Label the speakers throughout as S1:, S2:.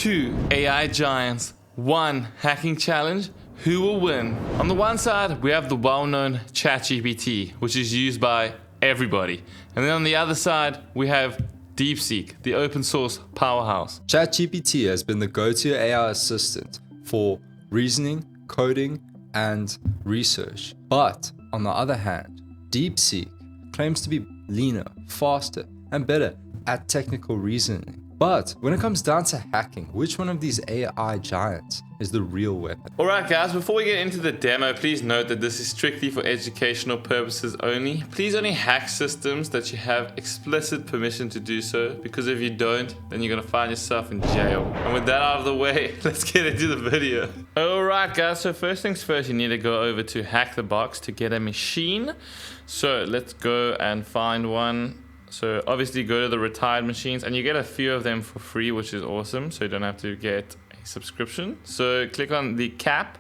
S1: 2 AI giants, 1 hacking challenge. Who will win? On the one side, we have the well-known ChatGPT, which is used by everybody. And then on the other side, we have DeepSeek, the open source powerhouse.
S2: ChatGPT has been the go-to AI assistant for reasoning, coding, and research. But on the other hand, DeepSeek claims to be leaner, faster, and better at technical reasoning. But when it comes down to hacking, which one of these AI giants is the real weapon?
S1: Alright guys, before we get into the demo, please note that this is strictly for educational purposes only. Please only hack systems that you have explicit permission to do so, because if you don't, then you're gonna find yourself in jail. And with that out of the way, let's get into the video. Alright guys, so first things first, you need to go over to Hack the Box to get a machine. So let's go and find one. So obviously go to the retired machines, and you get a few of them for free, which is awesome, so you don't have to get a subscription. So click on the CAP,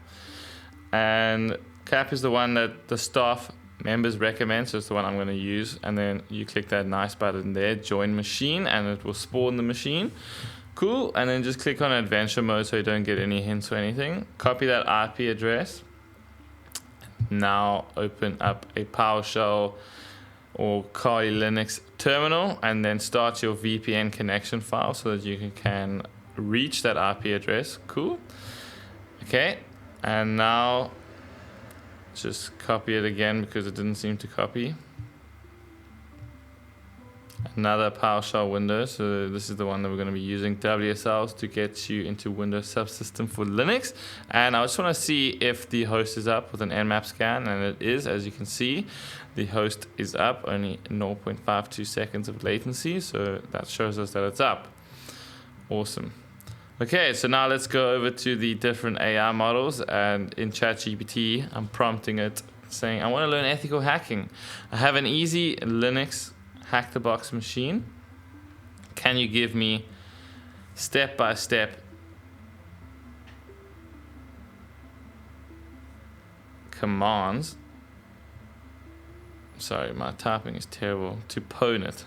S1: and CAP is the one that the staff members recommend, so it's the one I'm going to use. And then you click that nice button there, join machine, and it will spawn the machine. Cool. And then just click on adventure mode so you don't get any hints or anything. Copy that IP address. Now open up a PowerShell or Kali Linux terminal, and then start your VPN connection file so that you can reach that IP address. Cool. Okay, and now just copy it again because it didn't seem to copy. Another PowerShell window, so this is the one that we're going to be using, WSLs, to get you into Windows subsystem for Linux. And I just want to see if the host is up with an Nmap scan, and it is. As you can see, the host is up, only 0.52 seconds of latency, so that shows us that it's up. Awesome. Okay, so now let's go over to the different AI models, and in ChatGPT, I'm prompting it saying, I want to learn ethical hacking. I have an easy Linux hack the box machine. Can you give me step-by-step commands? Sorry, my typing is terrible. To pwn it.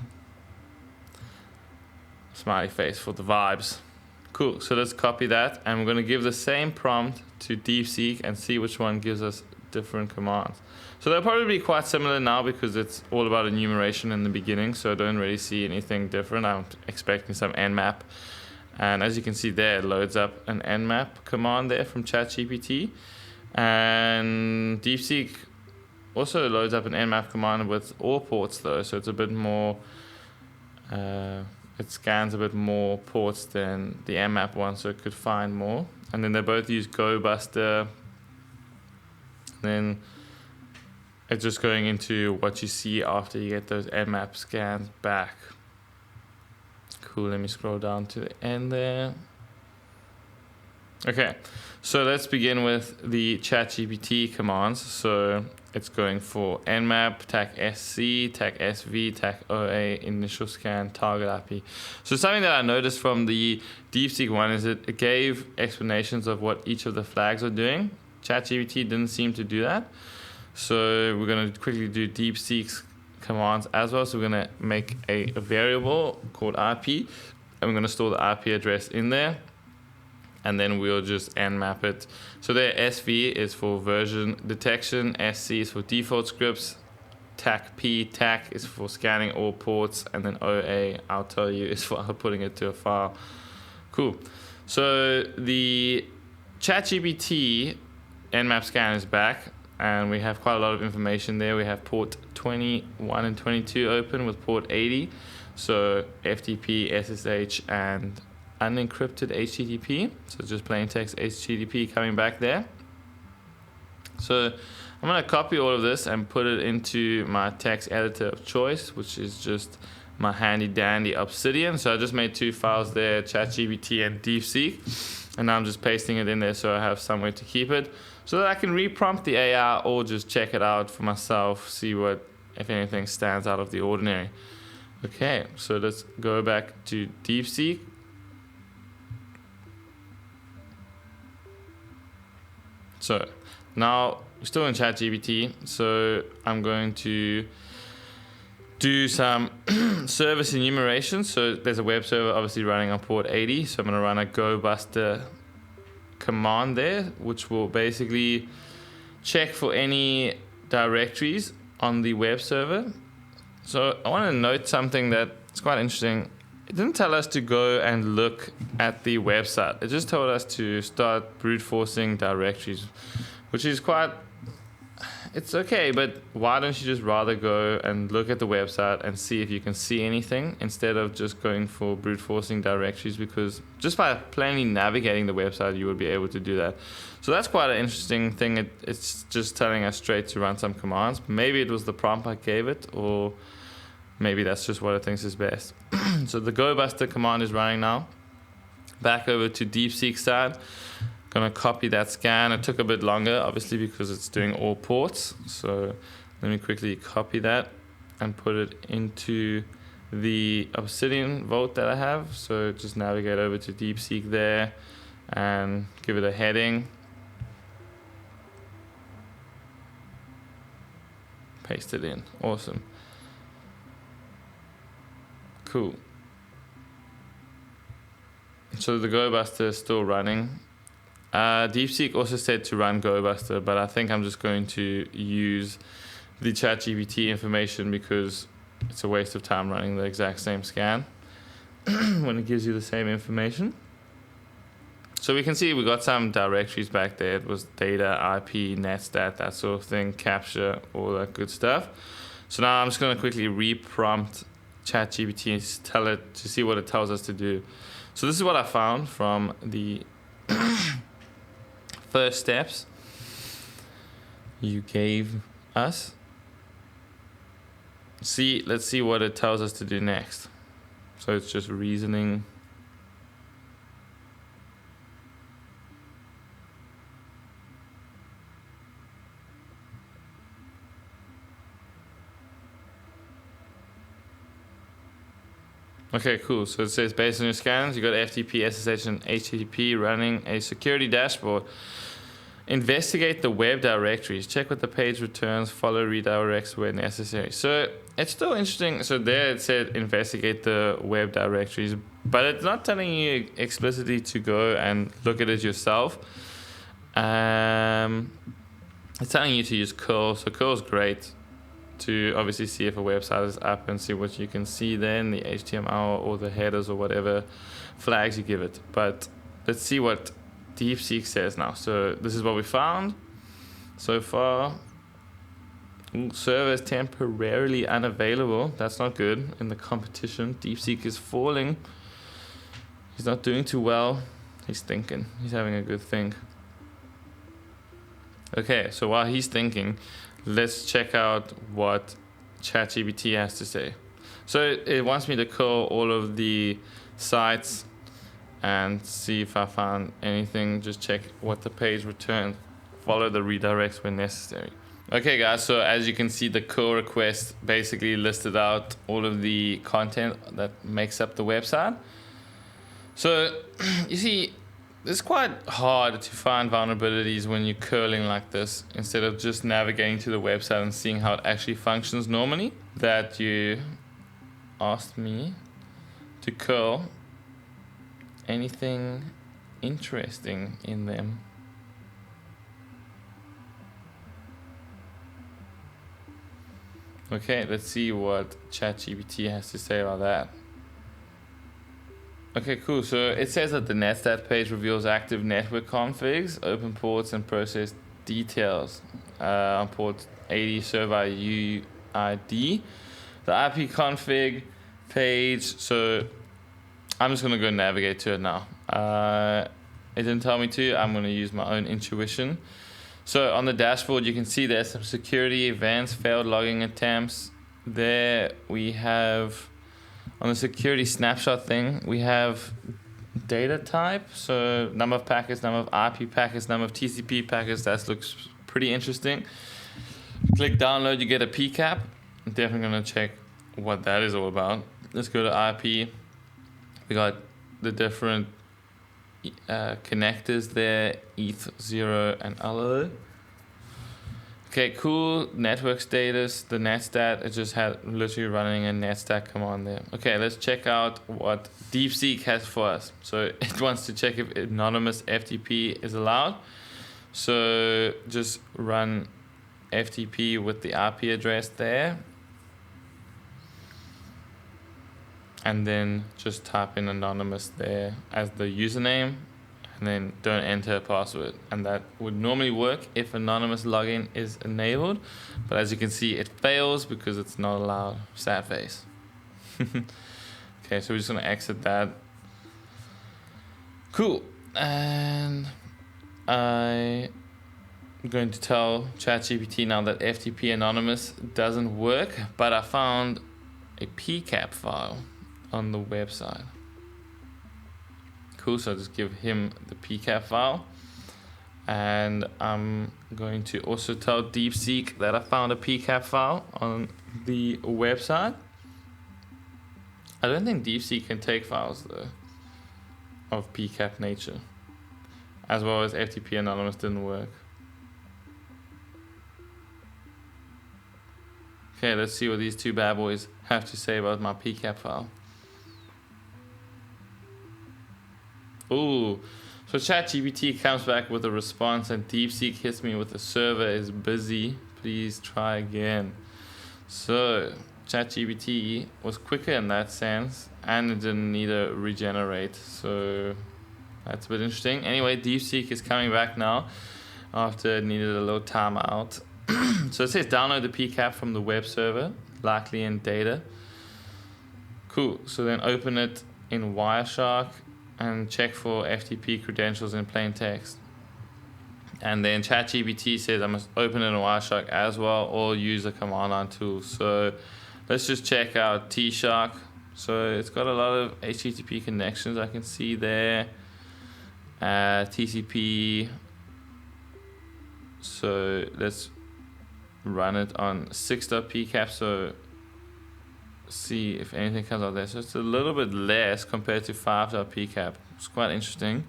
S1: Smiley face for the vibes. Cool, so let's copy that, and we're going to give the same prompt to DeepSeek and see which one gives us different commands. So they'll probably be quite similar now because it's all about enumeration in the beginning, so I don't really see anything different. I'm expecting some nmap, and as you can see there, it loads up an nmap command there from ChatGPT, and DeepSeek also loads up an nmap command with all ports though, so it's a bit more, it scans a bit more ports than the nmap one, so it could find more. And then they both use GoBuster. Then it's just going into what you see after you get those nmap scans back. Cool, let me scroll down to the end there. Okay, so let's begin with the ChatGPT commands. So it's going for nmap, tac sc, tac sv, tac oa, initial scan, target IP. So something that I noticed from the DeepSeek one is it gave explanations of what each of the flags are doing. ChatGPT didn't seem to do that. So we're going to quickly do DeepSeek's commands as well. So we're going to make a variable called IP, and we're going to store the IP address in there, and then we'll just nmap it. So there, SV is for version detection, SC is for default scripts, tac is for scanning all ports, and then OA, I'll tell you, is for outputting it to a file. Cool. So the ChatGPT nmap scan is back, and we have quite a lot of information there. We have port 21 and 22 open with port 80, so FTP, SSH, and unencrypted HTTP, so just plain text HTTP coming back there. So I'm going to copy all of this and put it into my text editor of choice, which is just my handy dandy Obsidian. So I just made 2 files there, ChatGPT and DeepSeek, and now I'm just pasting it in there so I have somewhere to keep it, so that I can reprompt the AI or just check it out for myself, see what, if anything, stands out of the ordinary. Okay, so let's go back to DeepSeek. So now we're still in ChatGPT, so I'm going to do some service enumeration. So there's a web server obviously running on port 80. So I'm going to run a gobuster command there, which will basically check for any directories on the web server. So I want to note something that's quite interesting. It didn't tell us to go and look at the website. It just told us to start brute forcing directories, which is quite, it's okay, but why don't you just rather go and look at the website and see if you can see anything instead of just going for brute forcing directories, because just by plainly navigating the website, you would be able to do that. So that's quite an interesting thing. It's just telling us straight to run some commands. Maybe it was the prompt I gave it, or maybe that's just what it thinks is best. So the gobuster command is running now. Back over to DeepSeek side. Gonna copy that scan. It took a bit longer, obviously, because it's doing all ports. So let me quickly copy that and put it into the Obsidian vault that I have. So just navigate over to DeepSeek there and give it a heading. Paste it in. Awesome. Cool. So the gobuster is still running. DeepSeek also said to run gobuster, but I think I'm just going to use the ChatGPT information because it's a waste of time running the exact same scan when it gives you the same information. So we can see we got some directories back there. It was data, IP, netstat, that sort of thing, capture, all that good stuff. So now I'm just going to quickly reprompt ChatGPT and tell it to see what it tells us to do. So this is what I found from the first steps you gave us. Let's see what it tells us to do next. So it's just reasoning. Okay, cool. So it says based on your scans, you got FTP, SSH, and HTTP running a security dashboard. Investigate the web directories. Check what the page returns. Follow redirects where necessary. So it's still interesting. So there it said investigate the web directories, but it's not telling you explicitly to go and look at it yourself. It's telling you to use curl. So curl's great to obviously see if a website is up and see what you can see then, the HTML or the headers or whatever flags you give it. But let's see what DeepSeek says now. So this is what we found so far. Server is temporarily unavailable. That's not good in the competition. DeepSeek is falling. He's not doing too well. He's thinking. He's having a good think. Okay, so while he's thinking, let's check out what ChatGPT has to say. So it wants me to call all of the sites and see if I found anything. Just check what the page returned. Follow the redirects when necessary. Okay guys, so as you can see, the curl request basically listed out all of the content that makes up the website. So you see, it's quite hard to find vulnerabilities when you're curling like this instead of just navigating to the website and seeing how it actually functions normally. That you asked me to curl anything interesting in them. Okay, let's see what ChatGPT has to say about that. Okay, cool. So it says that the netstat page reveals active network configs, open ports, and process details on port 80 served by UID. The IP config page, so I'm just going to go navigate to it now. It didn't tell me to. I'm going to use my own intuition. So on the dashboard, you can see there's some security events, failed logging attempts. There we have, on the security snapshot thing, we have data type. So number of packets, number of IP packets, number of TCP packets. That looks pretty interesting. Click download, you get a PCAP. I'm definitely going to check what that is all about. Let's go to IP. We got the different connectors there, ETH0 and LO. Okay, cool. Network status, the netstat, it just had literally running a netstat command there. Okay, let's check out what DeepSeek has for us. So it wants to check if anonymous FTP is allowed. So just run FTP with the IP address there. And then just type in anonymous there as the username. And then don't enter a password, and that would normally work if anonymous login is enabled, but as you can see it fails because it's not allowed. Sad face. Okay, so we're just gonna exit that. Cool. And I'm going to tell ChatGPT now that FTP anonymous doesn't work, but I found a PCAP file on the website. Cool, so I'll just give him the PCAP file, and I'm going to also tell DeepSeek that I found a PCAP file on the website. I don't think DeepSeek can take files though of PCAP nature, as well as FTP anonymous didn't work. Okay, let's see what these two bad boys have to say about my PCAP file. Ooh, so ChatGPT comes back with a response and DeepSeek hits me with the server is busy, please try again. So ChatGPT was quicker in that sense, and it didn't need to regenerate, so that's a bit interesting. Anyway, DeepSeek is coming back now after it needed a little timeout. So it says download the PCAP from the web server, likely in data. Cool, so then open it in Wireshark and check for FTP credentials in plain text. And then ChatGPT says I must open it in Wireshark as well, or use the command line tool. So let's just check out T-Shark. So it's got a lot of HTTP connections I can see there. TCP. So let's run it on 6.pcap. So see if anything comes out there. So it's a little bit less compared to 5.pcap. It's quite interesting.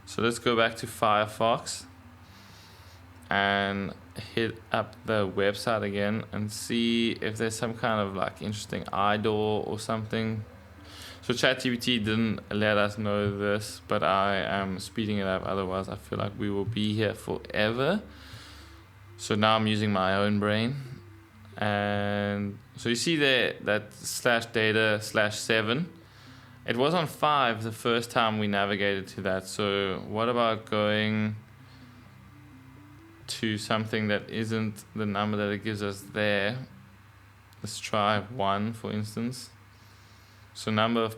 S1: So let's go back to Firefox and hit up the website again and see if there's some kind of like interesting IDOR or something. So ChatGPT didn't let us know this, but I am speeding it up, otherwise I feel like we will be here forever. So now I'm using my own brain. And so you see there that /data/7. It was on 5 the first time we navigated to that. So what about going to something that isn't the number that it gives us there? Let's try 1, for instance. So number of,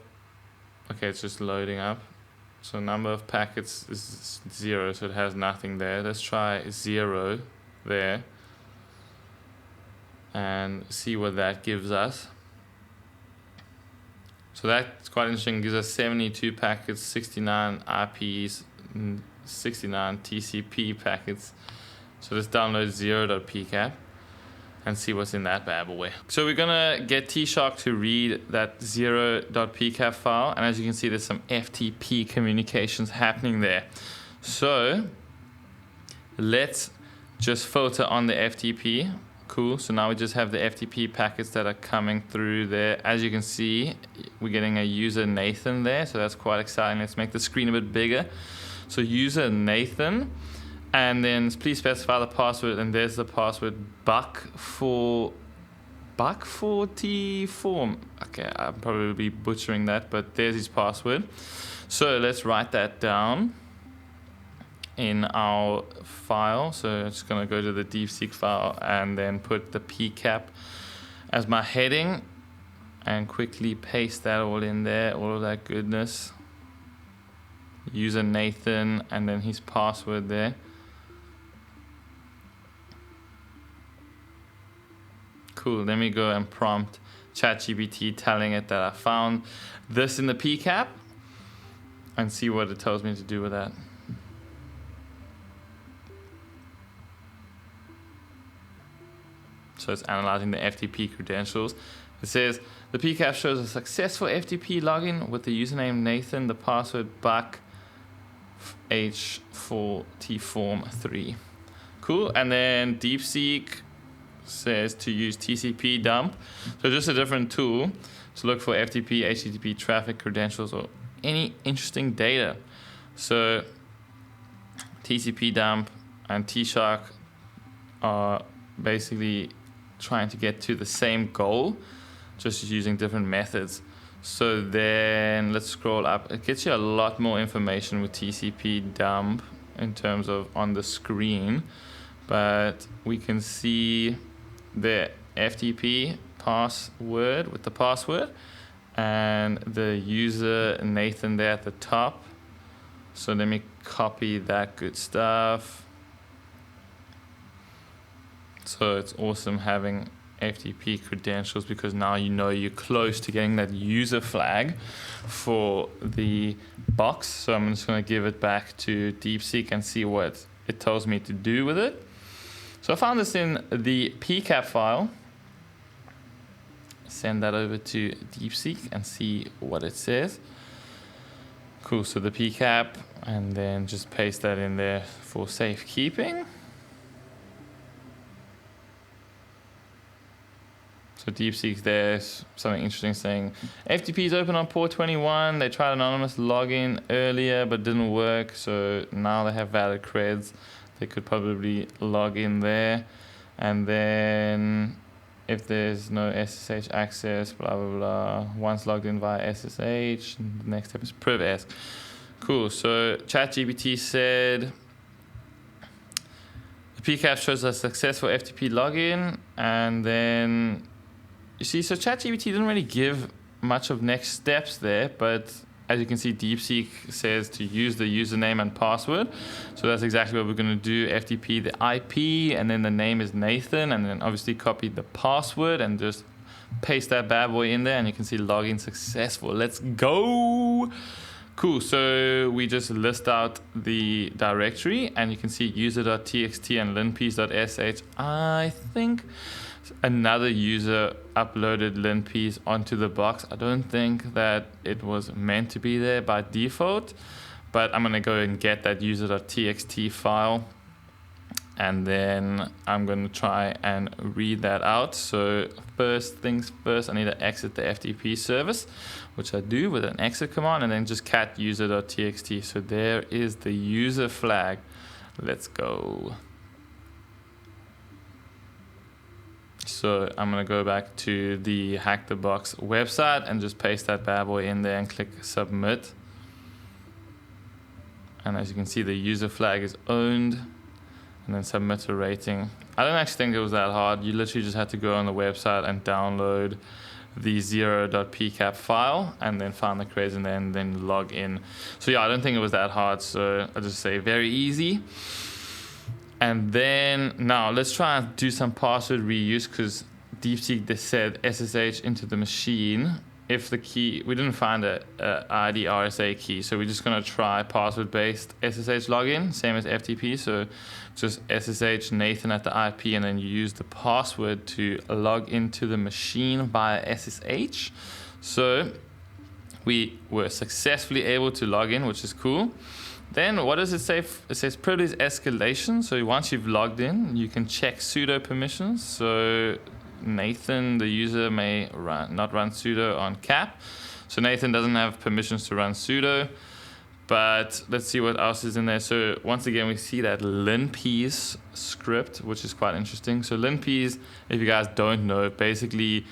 S1: okay, it's just loading up. So number of packets is 0, so it has nothing there. Let's try 0 there and see what that gives us. So that's quite interesting. It gives us 72 packets, 69 IPs, 69 TCP packets. So let's download 0.pcap and see what's in that bad boy. So we're gonna get T-Shark to read that 0.pcap file, and as you can see, there's some FTP communications happening there. So let's just filter on the FTP. Cool, so now we just have the FTP packets that are coming through there. As you can see, we're getting a user Nathan there, so that's quite exciting. Let's make the screen a bit bigger. So user Nathan, and then please specify the password, and there's the password buck44. Okay, I'll probably be butchering that, but there's his password. So let's write that down in our file. So I'm just going to go to the DeepSeek file and then put the PCAP as my heading and quickly paste that all in there, all of that goodness. User Nathan and then his password there. Cool, let me go and prompt ChatGPT telling it that I found this in the PCAP and see what it tells me to do with that. So it's analyzing the FTP credentials. It says the PCAP shows a successful FTP login with the username Nathan, the password buck H4Tform3. Cool. And then DeepSeek says to use TCP dump. So just a different tool to look for FTP, HTTP traffic credentials or any interesting data. So TCP dump and T-Shark are basically trying to get to the same goal, just using different methods. So then let's scroll up. It gets you a lot more information with TCP dump in terms of on the screen, but we can see the FTP password with the password and the user Nathan there at the top. So let me copy that good stuff. So it's awesome having FTP credentials because now you know you're close to getting that user flag for the box. So I'm just going to give it back to DeepSeek and see what it tells me to do with it. So I found this in the PCAP file. Send that over to DeepSeek and see what it says. Cool, so the PCAP, and then just paste that in there for safekeeping. So DeepSeek's there's something interesting saying FTP is open on port 21. They tried anonymous login earlier but didn't work, so now they have valid creds. They could probably log in there, and then if there's no SSH access, blah blah blah. Once logged in via SSH, the next step is privesc. Cool. So ChatGPT said the PCAP shows a successful FTP login, and then you see, so ChatGPT didn't really give much of next steps there, but as you can see, DeepSeek says to use the username and password. So that's exactly what we're going to do. FTP, the IP, and then the name is Nathan, and then obviously copy the password and just paste that bad boy in there, and you can see login successful. Let's go. Cool. So we just list out the directory, and you can see user.txt and linpiece.sh. I think another user uploaded linpiece onto the box. I don't think that it was meant to be there by default, but I'm going to go and get that user.txt file, and then I'm going to try and read that out. So first things first, I need to exit the FTP service, which I do with an exit command, and then just cat user.txt. So there is the user flag. Let's go. So I'm going to go back to the Hack the Box website and just paste that bad boy in there and click submit. And as you can see, the user flag is owned, and then submit a rating. I don't actually think it was that hard. You literally just had to go on the website and download the 0.pcap file and then find the creds and then log in. So yeah, I don't think it was that hard. So I'll just say very easy. And then now let's try and do some password reuse, because DeepSeek they said SSH into the machine. If the key, we didn't find a ID RSA key, so we're just going to try password-based SSH login, same as FTP. So just SSH Nathan at the IP, and then you use the password to log into the machine via SSH. So we were successfully able to log in, which is cool. Then what does it say? It says privilege escalation. So once you've logged in, you can check sudo permissions. So Nathan, the user, may not run sudo on cap. So Nathan doesn't have permissions to run sudo. But let's see what else is in there. So once again, we see that linpiece script, which is quite interesting. So linpiece, if you guys don't know, basically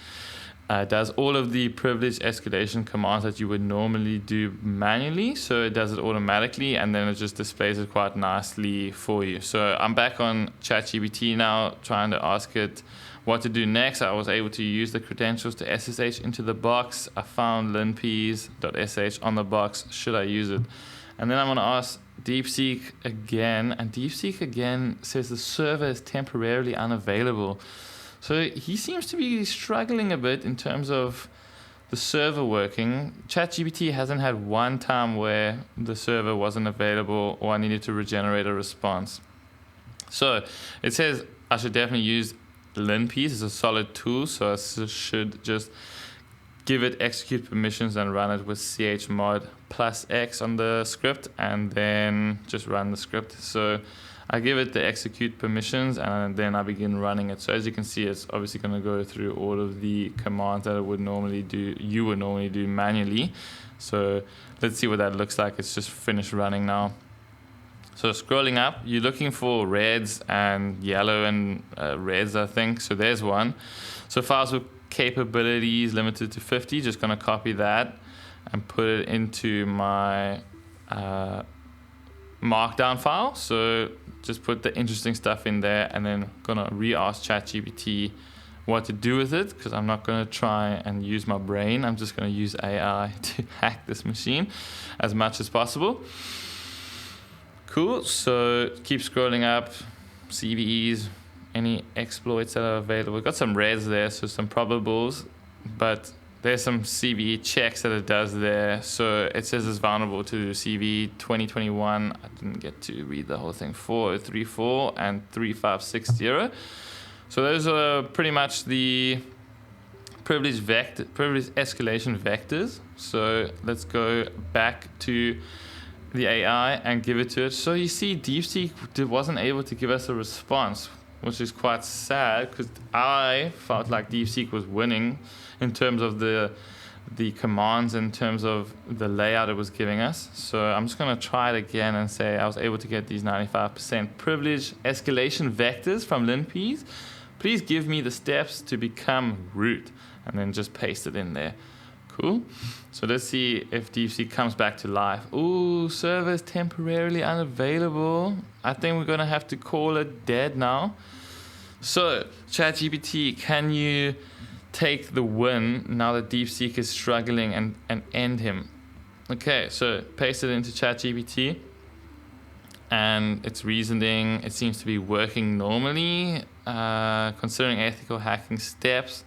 S1: does all of the privilege escalation commands that you would normally do manually. So it does it automatically, and then it just displays it quite nicely for you. So I'm back on ChatGPT now, trying to ask it what to do next. I was able to use the credentials to SSH into the box. I found linpiece.sh on the box. Should I use it? And then I'm going to ask DeepSeek again, and DeepSeek again says the server is temporarily unavailable. So he seems to be struggling a bit in terms of the server working. ChatGPT hasn't had one time where the server wasn't available or I needed to regenerate a response. So it says I should definitely use linpiece. It's a solid tool, so I should just give it execute permissions and run it with chmod plus X on the script, and then just run the script. So I give it the execute permissions, and then I begin running it. So as you can see, it's obviously going to go through all of the commands that it would normally do, you would normally do manually. So let's see what that looks like. It's just finished running now. So scrolling up, you're looking for reds and yellow and reds, I think. So there's one. So files with capabilities limited to 50, just going to copy that and put it into my markdown file. So just put the interesting stuff in there, and then gonna re-ask ChatGPT what to do with it, because I'm not gonna try and use my brain. I'm just gonna use AI to hack this machine as much as possible. Cool, so keep scrolling up, CVEs, any exploits that are available. We've got some reds there, so some probables, but there's some CVE checks that it does there. So it says it's vulnerable to CVE 2021. I didn't get to read the whole thing. 4034 and 3560. So those are pretty much the privilege escalation vectors. So let's go back to the AI and give it to it. So you see, DeepSeek wasn't able to give us a response, which is quite sad, because I felt like DeepSeek was winning in terms of the commands, in terms of the layout it was giving us. So I'm just going to try it again and say I was able to get these 95% privilege escalation vectors from LinPs. Please give me the steps to become root, and then just paste it in there. Cool. So let's see if DeepSeek comes back to life. Ooh, server is temporarily unavailable. I think we're going to have to call it dead now. So ChatGPT, can you take the win now that DeepSeek is struggling and end him? Okay, so paste it into ChatGPT, and it's reasoning. It seems to be working normally, considering ethical hacking steps.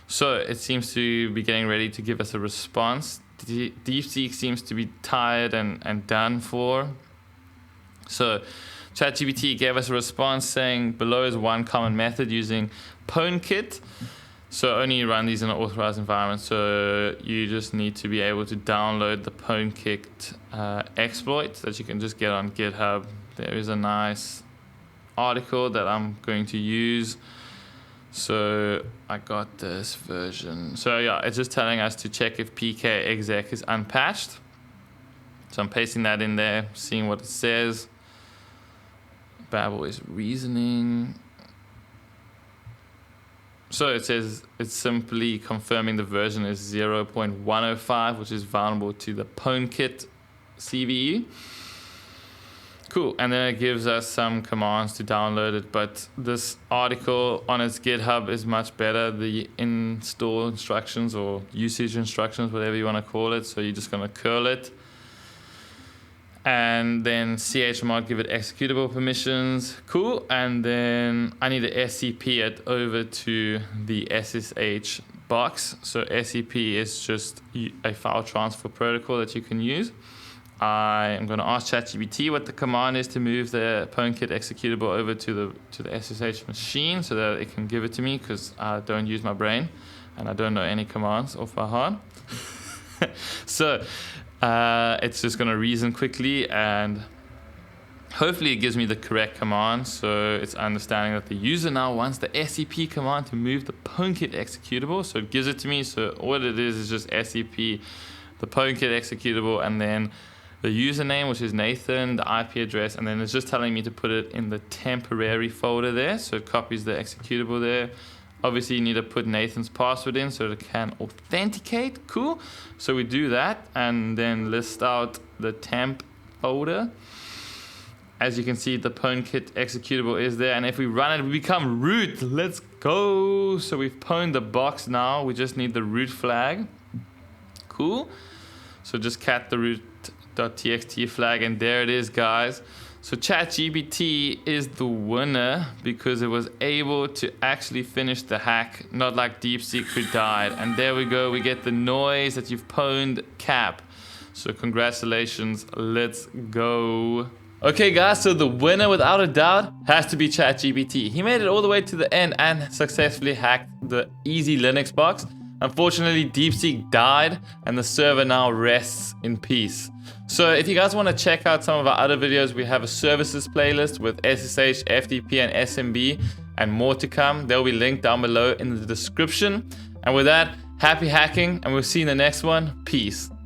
S1: So it seems to be getting ready to give us a response. DeepSeek seems to be tired and done for. So ChatGPT gave us a response saying below is one common method using PwnKit. So only run these in an authorized environment. So you just need to be able to download the PwnKit exploit that you can just get on GitHub. There is a nice article that I'm going to use. So I got this version. So yeah, it's just telling us to check if PKexec is unpatched. So I'm pasting that in there, seeing what it says. Babel is reasoning. So it says it's simply confirming the version is 0.105, which is vulnerable to the PwnKit CVE. Cool, and then it gives us some commands to download it, but this article on its GitHub is much better. The install instructions or usage instructions, whatever you want to call it. So you're just going to curl it. And then chmod, give it executable permissions. Cool, and then I need to SCP it over to the SSH box. So SCP is just a file transfer protocol that you can use. I am going to ask ChatGPT what the command is to move the PwnKit executable over to the SSH machine so that it can give it to me, because I don't use my brain and I don't know any commands off by heart. So it's just going to reason quickly, and hopefully it gives me the correct command. So it's understanding that the user now wants the SCP command to move the PwnKit executable. So it gives it to me. So all it is just SCP, the PwnKit executable, and then the username, which is Nathan, the IP address, and then it's just telling me to put it in the temporary folder there. So it copies the executable there. Obviously, you need to put Nathan's password in so it can authenticate. Cool. So we do that and then list out the temp folder. As you can see, the PwnKit executable is there. And if we run it, we become root. Let's go. So we've pwned the box now. We just need the root flag. Cool. So just cat the root.txt flag, and there it is, guys. So ChatGPT is the winner because it was able to actually finish the hack, not like DeepSeek who died. And there we go, we get the noise that you've pwned cap. So congratulations, let's go. Okay guys, so the winner without a doubt has to be ChatGPT. He made it all the way to the end and successfully hacked the easy Linux box. Unfortunately, DeepSeek died and the server now rests in peace. So if you guys want to check out some of our other videos, we have a services playlist with SSH, FTP, and SMB, and more to come. They'll be linked down below in the description. And with that, happy hacking, and we'll see you in the next one. Peace.